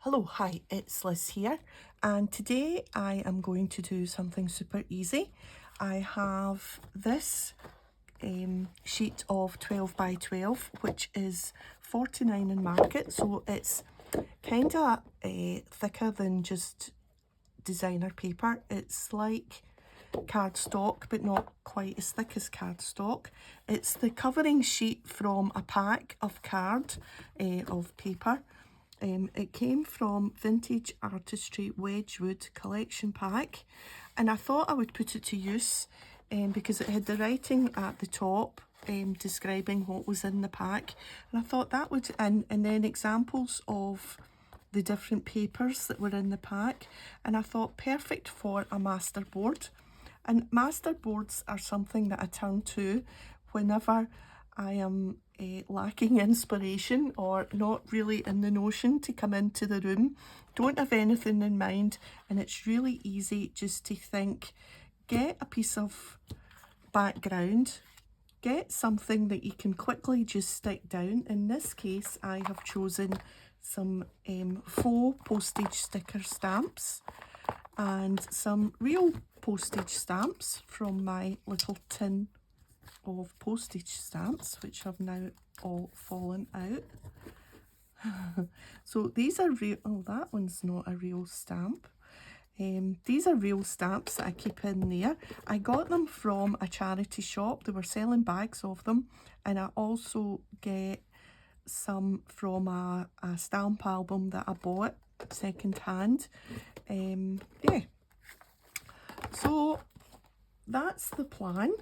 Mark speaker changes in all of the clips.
Speaker 1: Hello, hi, it's Liz here, and today I am going to do something super easy. I have this sheet of 12 by 12, which is 49 in market, so it's kind of thicker than just designer paper. It's like cardstock, but not quite as thick as cardstock. It's the covering sheet from a pack of card of paper. It came from Vintage Artistry Wedgwood collection pack, and I thought I would put it to use because it had the writing at the top describing what was in the pack, and I thought that would, and then examples of the different papers that were in the pack, and I thought perfect for a masterboard. And masterboards are something that I turn to whenever I am lacking inspiration or not really in the notion to come into the room, don't have anything in mind, and it's really easy just to think, get a piece of background, get something that you can quickly just stick down. In this case, I have chosen some faux postage sticker stamps and some real postage stamps from my little tin of postage stamps, which have now all fallen out. So these are real. Oh, that one's not a real stamp. These are real stamps that I keep in there. I got them from a charity shop. They were selling bags of them, and I also get some from a stamp album that I bought second hand. Yeah, so that's the plan,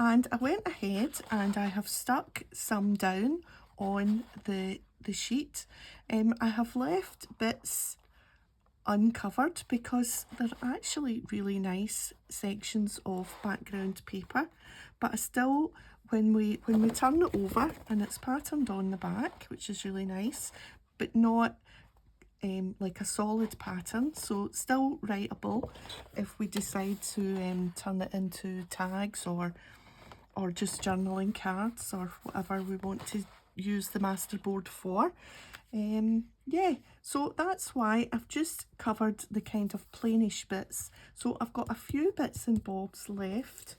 Speaker 1: and I went ahead and I have stuck some down on the sheet. I have left bits uncovered because they're actually really nice sections of background paper, but I still, when we turn it over, and it's patterned on the back, which is really nice, but not like a solid pattern, so still writable if we decide to turn it into tags or just journaling cards or whatever we want to use the masterboard for. Yeah, so that's why I've just covered the kind of plainish bits. So I've got a few bits and bobs left,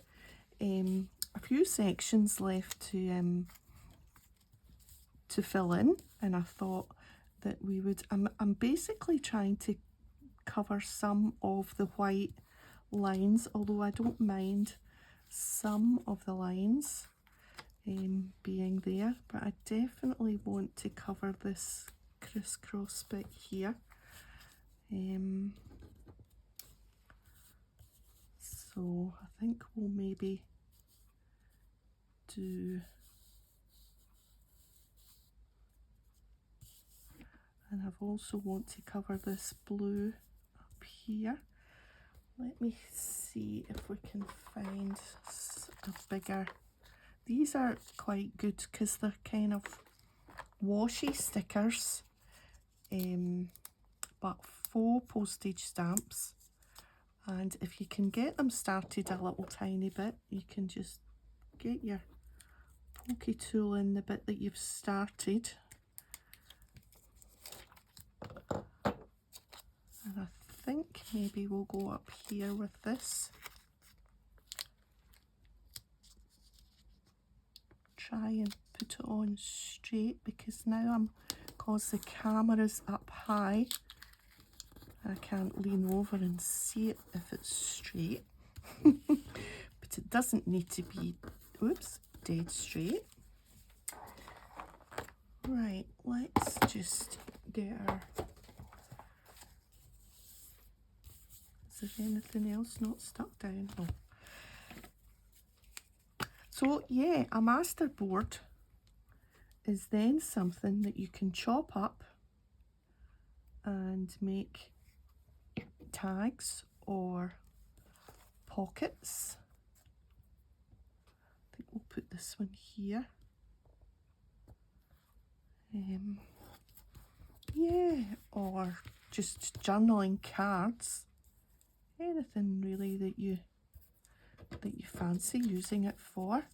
Speaker 1: a few sections left to fill in, and I thought that we would, I'm basically trying to cover some of the white lines, although I don't mind some of the lines being there, but I definitely want to cover this crisscross bit here. So I think we'll maybe do, and I've also want to cover this blue up here. Let me see if we can find a bigger. These are quite good because they're kind of washy stickers, but faux postage stamps. And if you can get them started a little tiny bit, you can just get your pokey tool in the bit that you've started. And I think maybe we'll go up here with this. Try and put it on straight, because now because the camera's up high, I can't lean over and see it if it's straight. But it doesn't need to be, oops, dead straight. Right, let's just get our, is there anything else not stuck down? Oh. So yeah, a masterboard is then something that you can chop up and make tags or pockets. I think we'll put this one here. Yeah, or just journaling cards, anything really that you fancy using it for.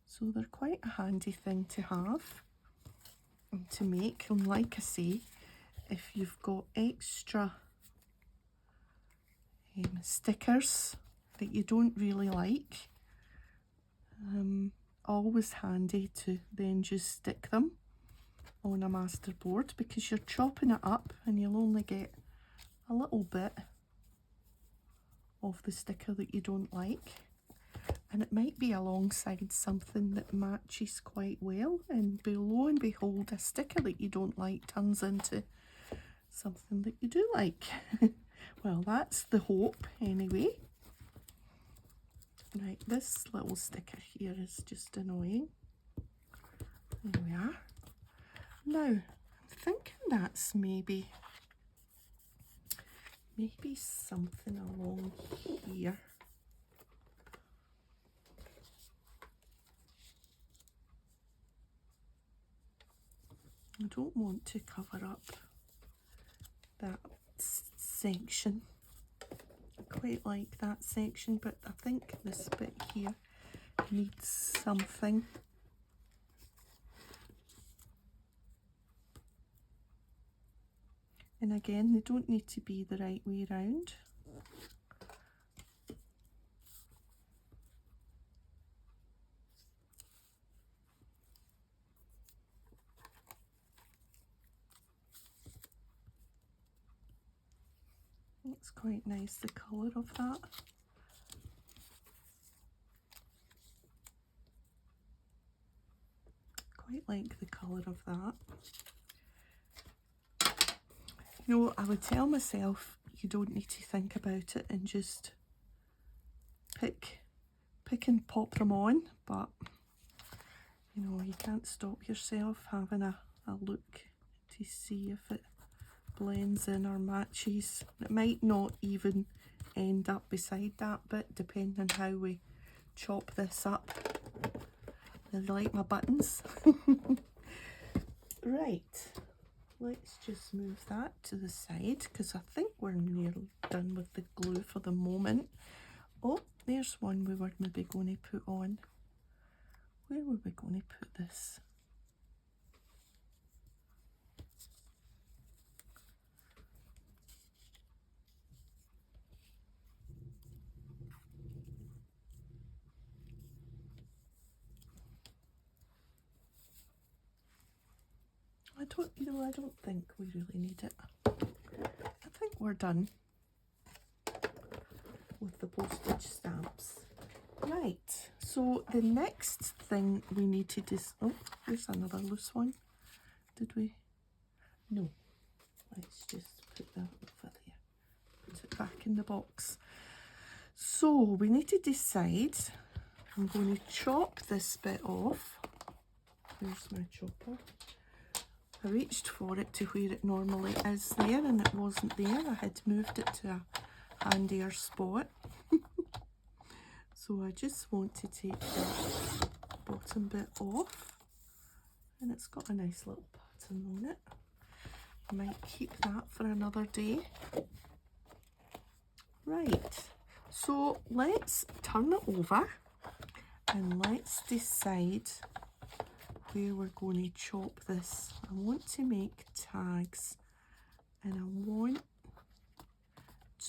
Speaker 1: So they're quite a handy thing to have and to make, and like I say, if you've got extra stickers that you don't really like, always handy to then just stick them on a Masterboard, because you're chopping it up and you'll only get a little bit of the sticker that you don't like, and it might be alongside something that matches quite well, and lo and behold, a sticker that you don't like turns into something that you do like. Well, that's the hope anyway. Right, this little sticker here is just annoying. There we are. Now, I'm thinking that's maybe something along here. I don't want to cover up that section. I quite like that section, but I think this bit here needs something. And again, they don't need to be the right way round. It's quite nice, the colour of that. Quite like the colour of that. You know, I would tell myself you don't need to think about it and just pick and pop them on, but you know, you can't stop yourself having a look to see if it blends in or matches. It might not even end up beside that bit, depending on how we chop this up. I like my buttons. Right, let's just move that to the side, because I think we're nearly done with the glue for the moment. Oh, there's one we were maybe going to put on. Where were we going to put this? I don't think we really need it. I think we're done with the postage stamps. Right, so the next thing we need to do, oh, there's another loose one. Did we? No. Let's just put that over there. Put it back in the box. So we need to decide. I'm going to chop this bit off. Here's my chopper. I reached for it to where it normally is there, and it wasn't there. I had moved it to a handier spot. So I just want to take the bottom bit off, and it's got a nice little pattern on it. I might keep that for another day. Right, so let's turn it over and let's decide where we're going to chop this. I want to make tags, and I want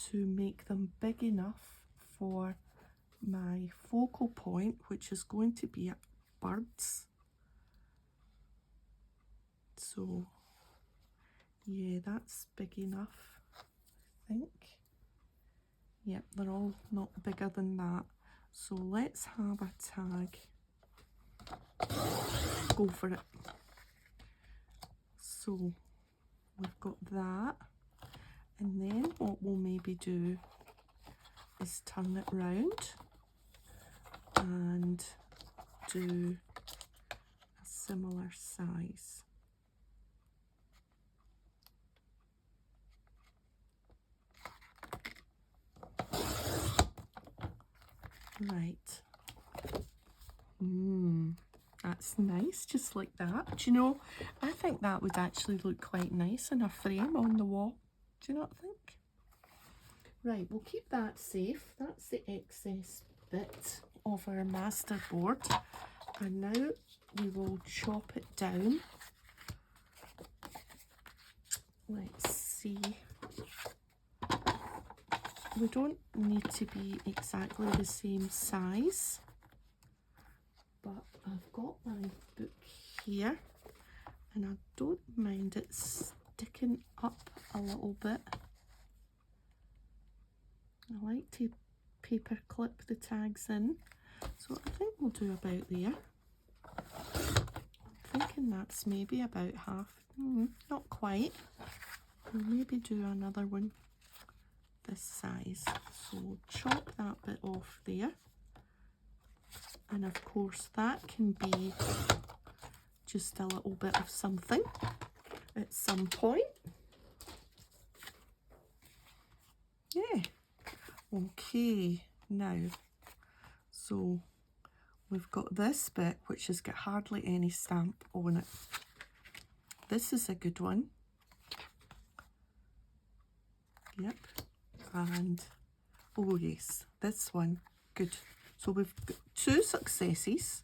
Speaker 1: to make them big enough for my focal point, which is going to be at birds. So yeah, that's big enough, I think. Yep, they're all not bigger than that. So let's have a tag. Go for it. So we've got that, and then what we'll maybe do is turn it round and do a similar size. Right. That's nice, just like that. Do you know, I think that would actually look quite nice in a frame on the wall. Do you not think? Right, we'll keep that safe. That's the excess bit of our Masterboard. And now we will chop it down let's see. We don't need to be exactly the same size, but I've got my book here and I don't mind it sticking up a little bit. I like to paper clip the tags in, so I think we'll do about there. I'm thinking that's maybe about half, not quite. We'll maybe do another one this size. So chop that bit off there. And of course that can be just a little bit of something at some point. Yeah. Okay, now, so we've got this bit which has got hardly any stamp on it. This is a good one. Yep. And, oh yes, this one, good. So we've got 2 successes,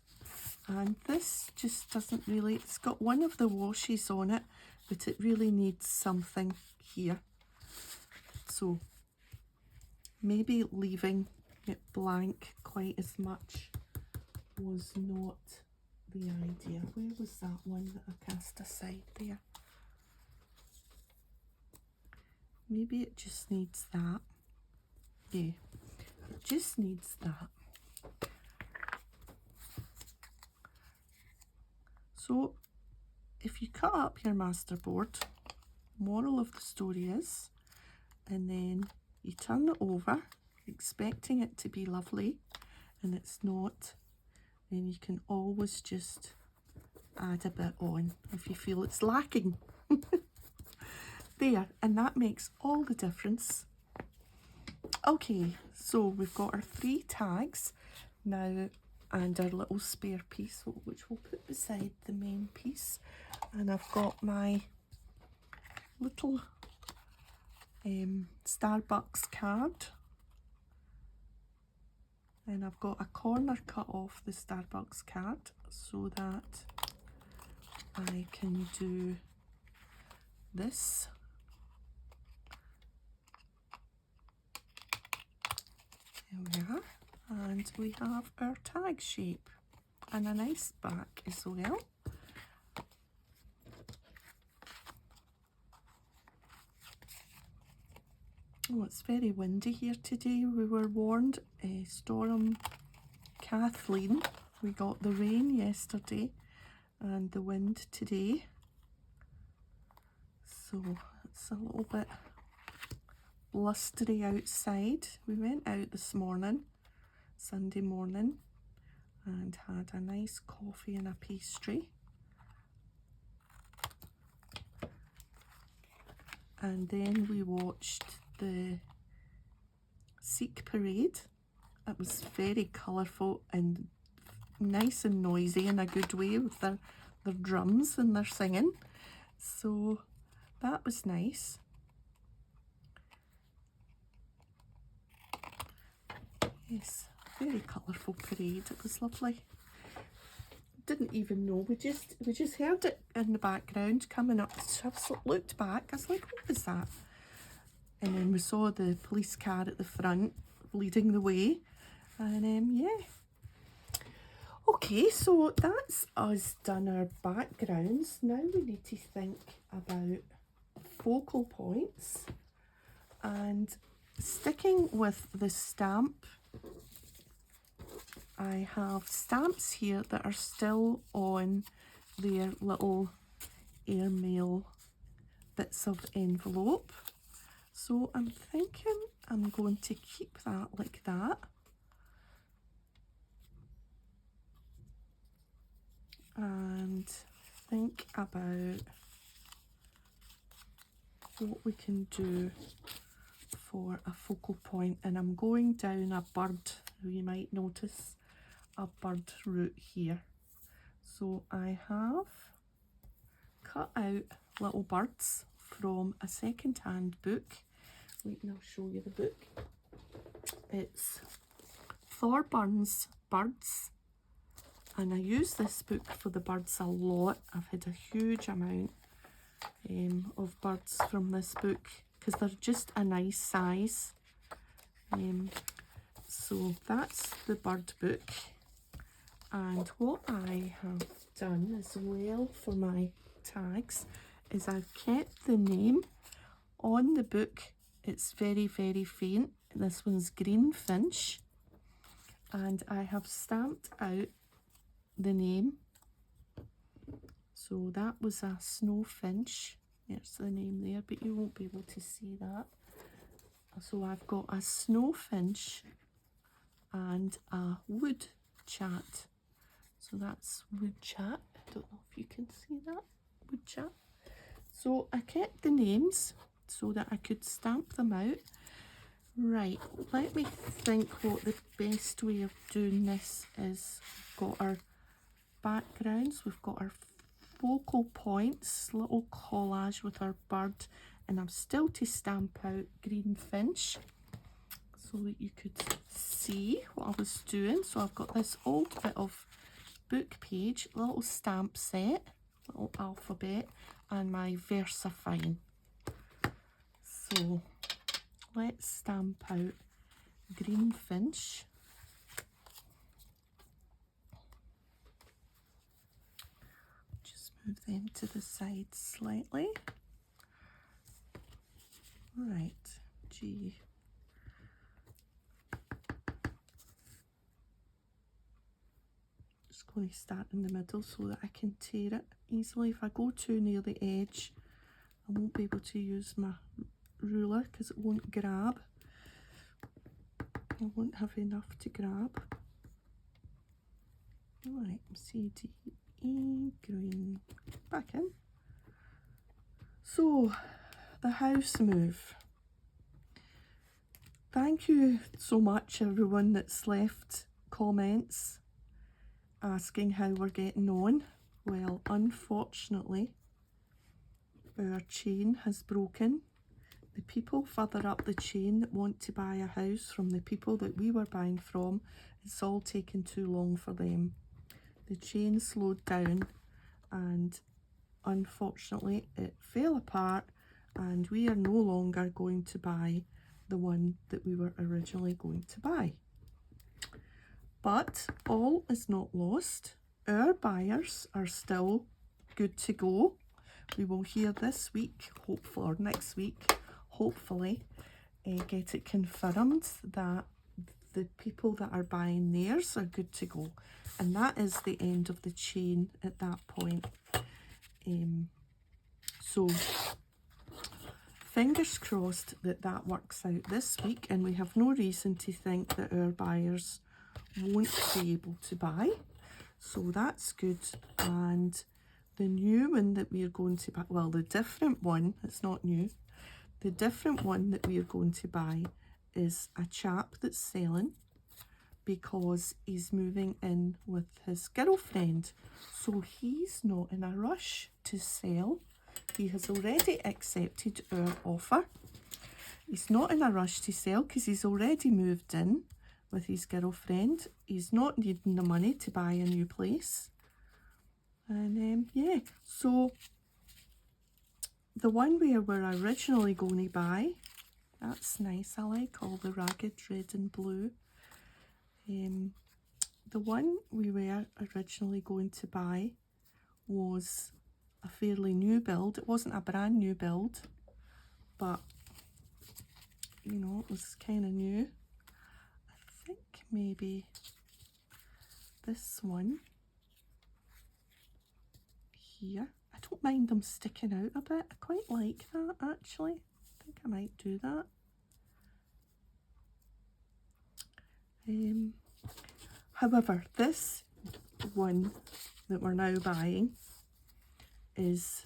Speaker 1: and this just doesn't really, it's got one of the washes on it, but it really needs something here. So maybe leaving it blank quite as much was not the idea. Where was that one that I cast aside there? Maybe it just needs that. Yeah, it just needs that. So if you cut up your masterboard, moral of the story is, and then you turn it over expecting it to be lovely and it's not, then you can always just add a bit on if you feel it's lacking. There, and that makes all the difference. Okay, so we've got our 3 tags now and our little spare piece, which we'll put beside the main piece. And I've got my little Starbucks card, and I've got a corner cut off the Starbucks card so that I can do this. There we are, and we have our tag shape and a nice back as well. Oh, it's very windy here today. We were warned, Storm Kathleen. We got the rain yesterday and the wind today. So it's a little bit blustery outside. We went out this morning, Sunday morning, and had a nice coffee and a pastry. And then we watched the Sikh parade. It was very colourful and nice and noisy in a good way with their drums and their singing. So that was nice. Yes, very colourful parade. It was lovely. Didn't even know. We just heard it in the background coming up. So I looked back. I was like, what was that? And then we saw the police car at the front leading the way. And yeah. Okay, so that's us done our backgrounds. Now we need to think about focal points. And sticking with the stamp, I have stamps here that are still on their little airmail bits of envelope. So I'm thinking I'm going to keep that like that. And think about what we can do for a focal point. And I'm going down a bird, you might notice a bird route here. So I have cut out little birds from a second-hand book. Wait, and I'll show you the book. It's Thorburns Birds, and I use this book for the birds a lot. I've had a huge amount of birds from this book because they're just a nice size. So that's the bird book, and what I have done as well for my tags is I've kept the name on the book. It's very, very faint. This one's Green Finch, and I have stamped out the name. So that was a snow finch. There's the name there, but you won't be able to see that. So I've got a snow finch and a wood chat. So that's wood chat. I don't know if you can see that, wood chat. So I kept the names so that I could stamp them out. Right, let me think what the best way of doing this is. We've got our backgrounds, we've got our focal points, little collage with our bird, and I'm still to stamp out Green Finch so that you could see what I was doing. So I've got this old bit of book page, little stamp set, little alphabet, and my VersaFine. So let's stamp out Green Finch. Just move them to the side slightly. Right, G. Just going to start in the middle so that I can tear it easily. If I go too near the edge, I won't be able to use my ruler because it won't grab. I won't have enough to grab. Right, C, D, E, green, back in. So, the house move. Thank you so much everyone that's left comments asking how we're getting on. Well, unfortunately, our chain has broken. The people further up the chain that want to buy a house from the people that we were buying from, it's all taken too long for them. The chain slowed down and unfortunately it fell apart, and we are no longer going to buy the one that we were originally going to buy. But all is not lost. Our buyers are still good to go. We will hear this week, hopefully, or next week, hopefully, get it confirmed that the people that are buying theirs are good to go. And that is the end of the chain at that point. So fingers crossed that that works out this week, and we have no reason to think that our buyers won't be able to buy. So that's good. And the new one that we are going to buy, well, the different one, it's not new, the different one that we are going to buy is a chap that's selling because he's moving in with his girlfriend. So he's not in a rush to sell. He has already accepted our offer. He's not in a rush to sell because he's already moved in with his girlfriend. He's not needing the money to buy a new place. And yeah, so the one we were originally going to buy, that's nice. I like all the ragged red and blue. The one we were originally going to buy was a fairly new build. It wasn't a brand new build, but you know, it was kind of new. I think maybe this one here. I don't mind them sticking out a bit. I quite like that actually. I think I might do that. However, this one that we're now buying is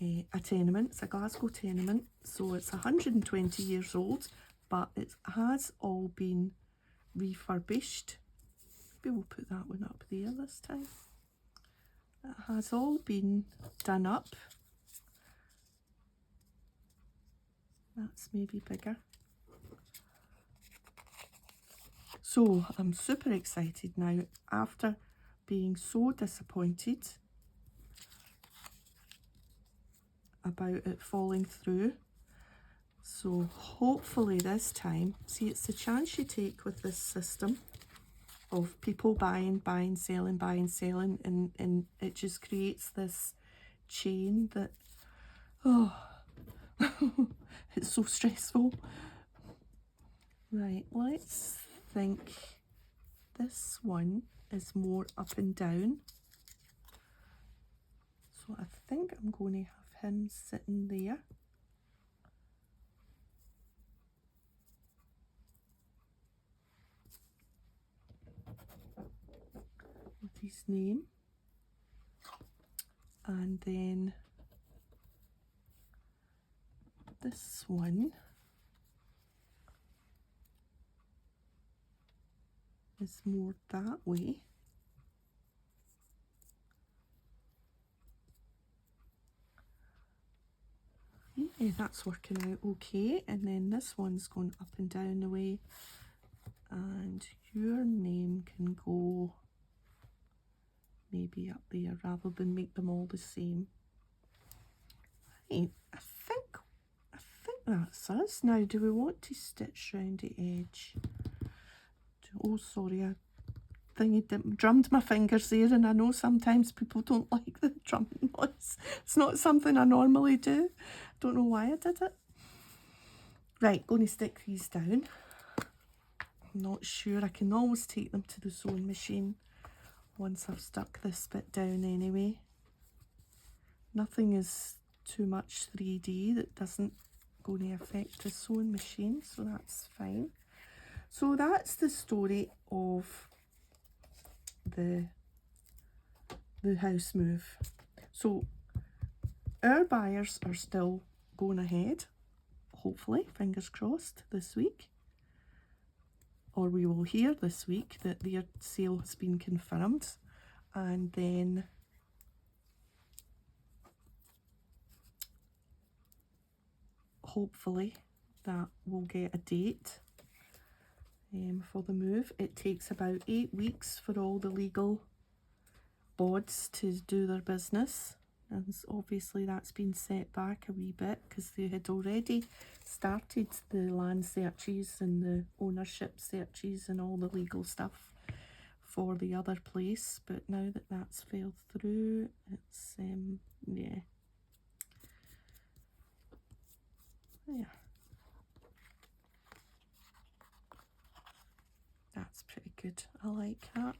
Speaker 1: a tenement. It's a Glasgow tenement, so it's 120 years old, but it has all been refurbished. Maybe we'll put that one up there this time. It has all been done up. That's maybe bigger. So I'm super excited now after being so disappointed about it falling through. So hopefully this time, see, it's the chance you take with this system of people buying, selling, and it just creates this chain that, oh, it's so stressful. Right, let's think this one is more up and down. So I think I'm going to have him sitting there. With his name. And then this one is more that way. Yeah, that's working out okay. And then this one's going up and down the way. And your name can go maybe up there rather than make them all the same. Right, I think that's us. Now, do we want to stitch round the edge? Oh, sorry, I drummed my fingers there, and I know sometimes people don't like the drumming noise. It's not something I normally do. Don't know why I did it. Right, going to stick these down. I'm not sure. I can always take them to the sewing machine once I've stuck this bit down anyway. Nothing is too much 3D that doesn't going to affect the sewing machine, so that's fine. So that's the story of the house move. So our buyers are still going ahead, hopefully, fingers crossed, this week. Or we will hear this week that their sale has been confirmed, and then hopefully that we'll get a date for the move. It takes about 8 weeks for all the legal boards to do their business, and obviously that's been set back a wee bit because they had already started the land searches and the ownership searches and all the legal stuff for the other place, but now that that's fell through, it's yeah. That's pretty good. I like that.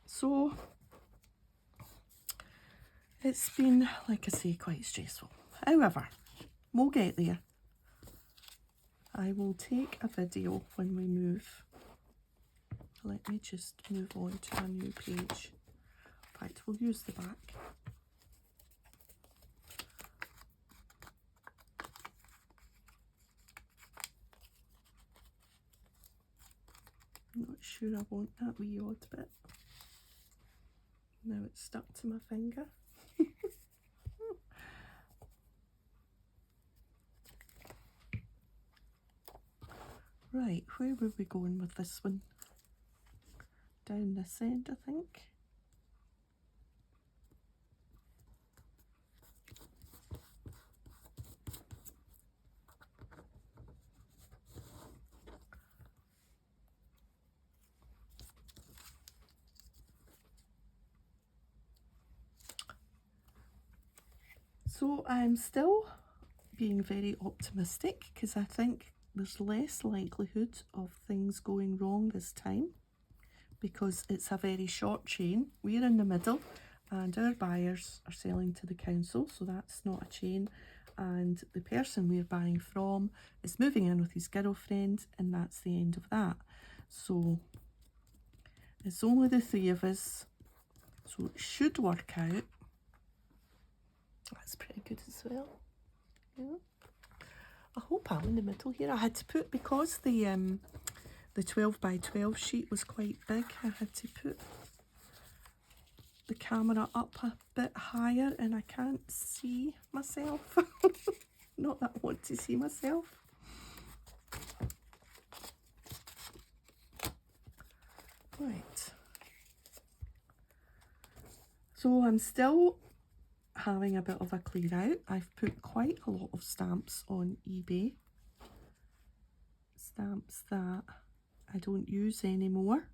Speaker 1: So it's been, like I say, quite stressful. However, we'll get there. I will take a video when we move. Let me just move on to a new page. In fact, we'll use the back. I'm not sure I want that wee odd bit. Now it's stuck to my finger. Right, where were we going with this one? Down this end, I think. So I'm still being very optimistic because I think there's less likelihood of things going wrong this time because it's a very short chain. We're in the middle and our buyers are selling to the council, so that's not a chain, and the person we're buying from is moving in with his girlfriend, and that's the end of that. So it's only the three of us, so it should work out. That's pretty good as well. Yeah. I hope I'm in the middle here. I had to put, because the 12 by 12 sheet was quite big, I had to put the camera up a bit higher and I can't see myself. Not that I want to see myself. Right. So I'm still having a bit of a clear out. I've put quite a lot of stamps on eBay. Stamps that I don't use anymore.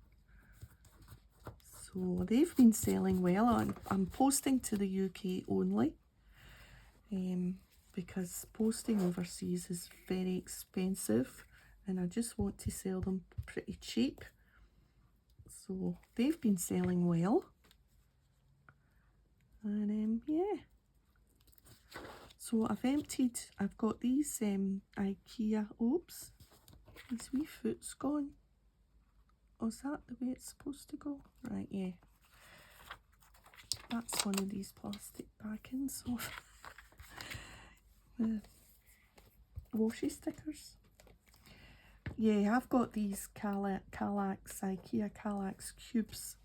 Speaker 1: So they've been selling well. I'm posting to the UK only because posting overseas is very expensive and I just want to sell them pretty cheap. So they've been selling well. And yeah. So I've got these IKEA, oops, these wee foot's gone. Oh, is that the way it's supposed to go? Right, yeah. That's one of these plastic backings of the washi stickers. Yeah, I've got these IKEA Kallax cubes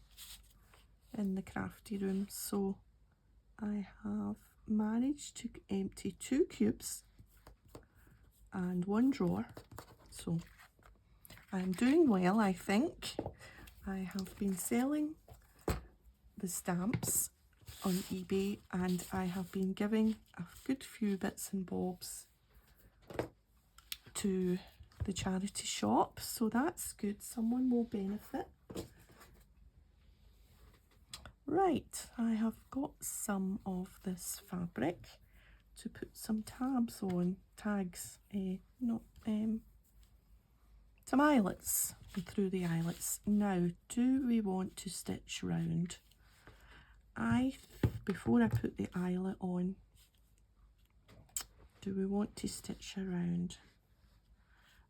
Speaker 1: in the crafty room, so I have managed to empty 2 cubes and 1 drawer. So I'm doing well, I think. I have been selling the stamps on eBay and I have been giving a good few bits and bobs to the charity shop, so that's good. Someone will benefit. Right, I have got some of this fabric to put some tabs on, some eyelets, and through the eyelets. Now, do we want to stitch round? Before I put the eyelet on, do we want to stitch around?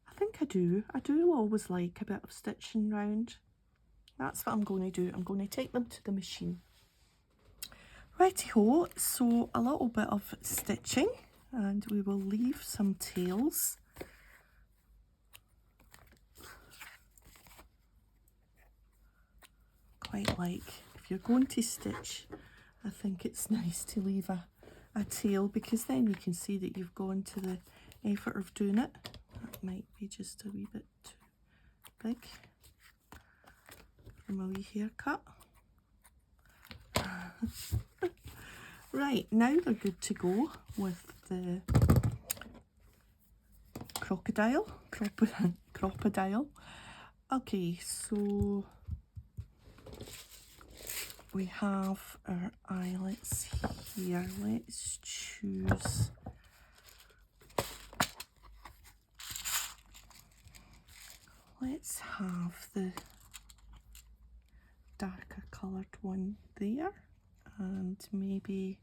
Speaker 1: I think I do. I do always like a bit of stitching round. That's what I'm going to do. I'm going to take them to the machine. Righty-ho, so a little bit of stitching and we will leave some tails. Quite like, if you're going to stitch, I think it's nice to leave a tail because then you can see that you've gone to the effort of doing it. That might be just a wee bit too big for my wee haircut. Right, now they're good to go with the crocodile. Okay, so we have our eyelets here. Let's choose let's have the darker coloured one there and maybe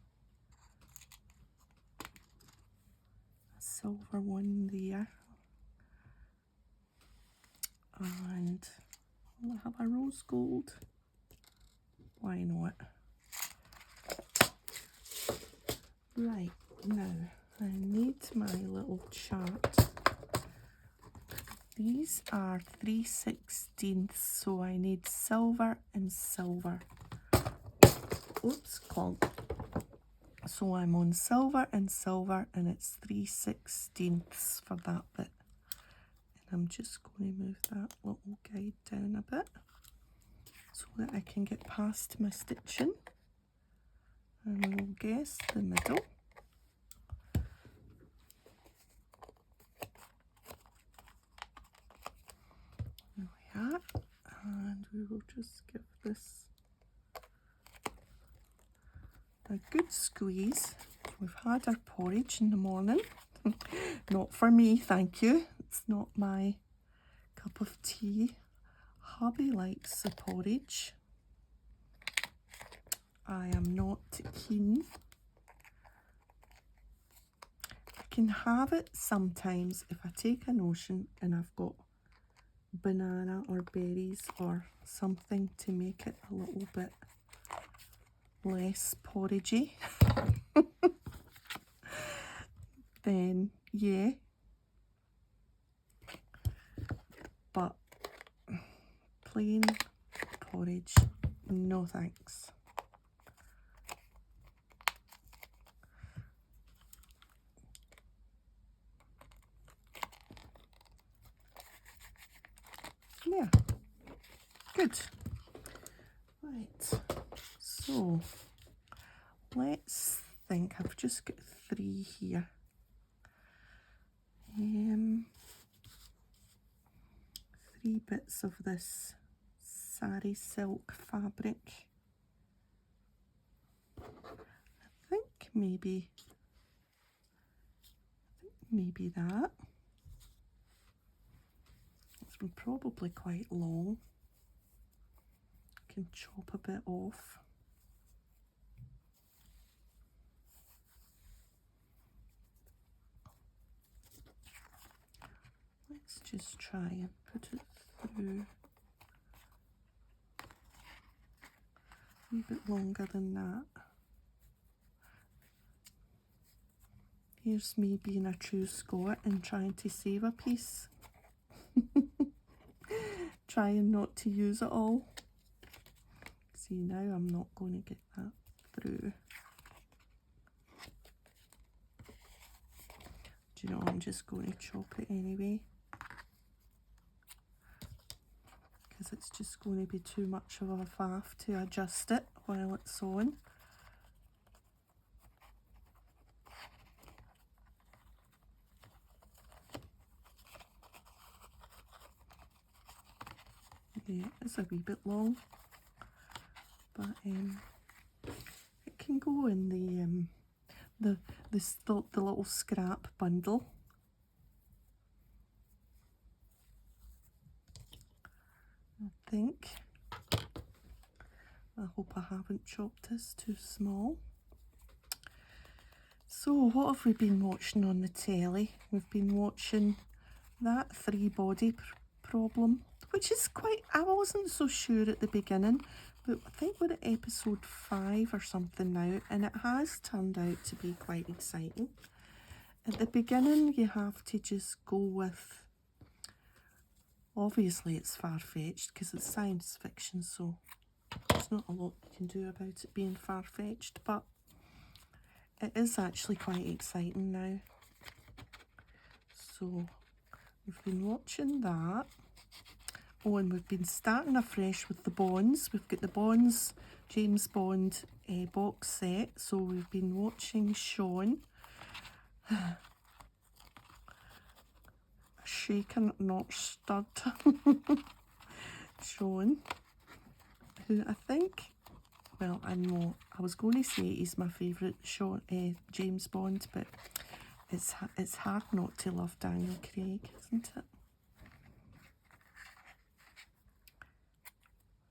Speaker 1: a silver one there, and we'll have a rose gold. Why not? Right, now I need my little chart. These are 3/16, so I need silver and silver. Oops, clonk. So I'm on silver and silver and it's 3/16 for that bit. And I'm just going to move that little guide down a bit so that I can get past my stitching. And we'll guess the middle. There we are. And we will just give this a good squeeze. We've had our porridge in the morning. Not for me, thank you. It's not my cup of tea. Hubby likes the porridge. I am not keen. I can have it sometimes if I take a notion and I've got banana or berries or something to make it a little bit less porridgey. Then yeah, but plain porridge, no thanks. Yeah, good. Right, so let's think I've just got 3 here. 3 bits of this sari silk fabric. I think maybe that. It's been probably quite long. I can chop a bit off. Let's just try and put it through a wee bit longer than that. Here's me being a true Scot and trying to save a piece. Trying not to use it all. See, now I'm not going to get that through. Do you know, I'm just going to chop it anyway, because it's just going to be too much of a faff to adjust it while it's on. Yeah, it's a wee bit long, but it can go in the little scrap bundle. I think. I hope I haven't chopped this too small. So what have we been watching on the telly? We've been watching that 3-body problem, which is quite, I wasn't so sure at the beginning, but I think we're at episode 5 or something now, and it has turned out to be quite exciting. At the beginning, you have to just go with, obviously it's far-fetched because it's science fiction, so there's not a lot you can do about it being far-fetched, but it is actually quite exciting now. So we've been watching that. Oh, and we've been starting afresh with the Bonds. We've got the Bonds James Bond box set. So we've been watching Sean. A shaken, not stirred. Sean, who I think, well, I know, I was going to say he's my favourite James Bond, but it's hard not to love Daniel Craig, isn't it?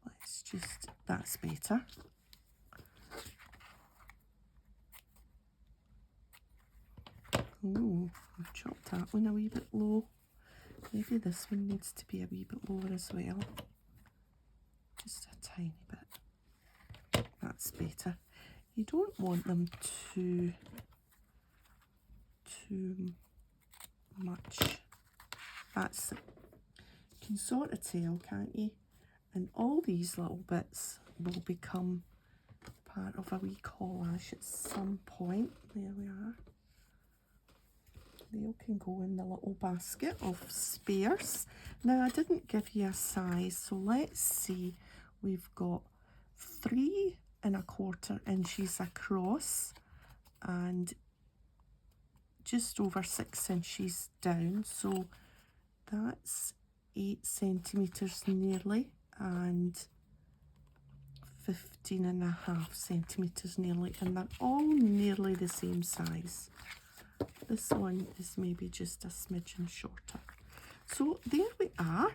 Speaker 1: Let's just, that's better. Oh, I've chopped that one a wee bit low. Maybe this one needs to be a wee bit lower as well. Just a tiny bit. That's better. You don't want them too much. That's it. You can sort of tell, can't you? And all these little bits will become part of a wee collage at some point. There we are. They all can go in the little basket of spares. Now, I didn't give you a size, so let's see. We've got 3 1/4 inches across and just over 6 inches down. So that's 8 centimetres nearly, and 15.5 centimetres nearly, and they're all nearly the same size. This one is maybe just a smidgen shorter. So there we are.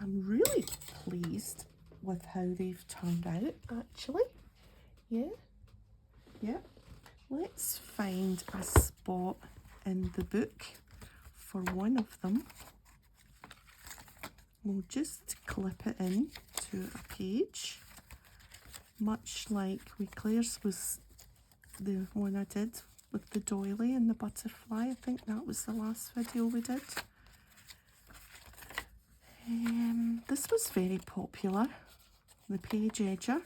Speaker 1: I'm really pleased with how they've turned out, actually. Yeah. Let's find a spot in the book for one of them. We'll just clip it in to a page, much like Claire's was the one I did with the doily and the butterfly. I think that was the last video we did. This was very popular, the page edger.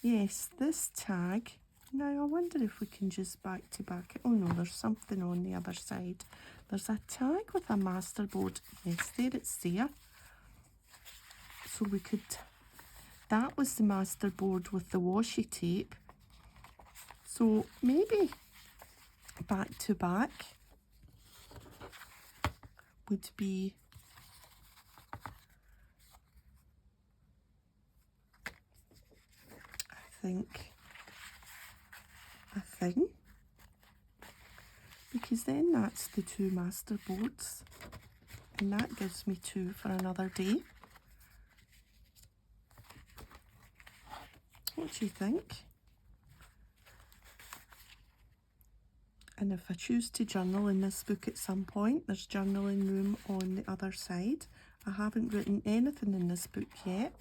Speaker 1: Yes, this tag. Now I wonder if we can just back to back it. Oh no, there's something on the other side. There's a tag with a Masterboard. Yes, there it's there. So we could, that was the Masterboard with the washi tape. So maybe back to back would be I think a thing, because then that's the 2 Masterboards, and that gives me 2 for another day. What do you think? And if I choose to journal in this book at some point, there's journaling room on the other side. I haven't written anything in this book yet,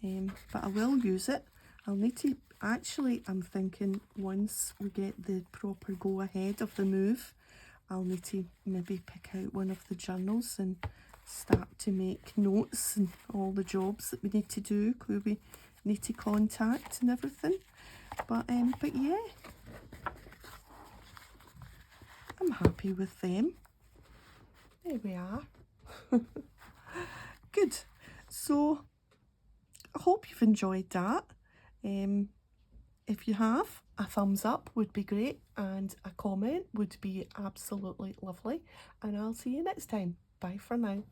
Speaker 1: but I will use it. I'll need to, actually I'm thinking once we get the proper go ahead of the move, I'll need to maybe pick out one of the journals and start to make notes and all the jobs that we need to do, who we need to contact and everything. But yeah, I'm happy with them. There we are. Good. So I hope you've enjoyed that. If you have, a thumbs up would be great, and a comment would be absolutely lovely. And I'll see you next time. Bye for now.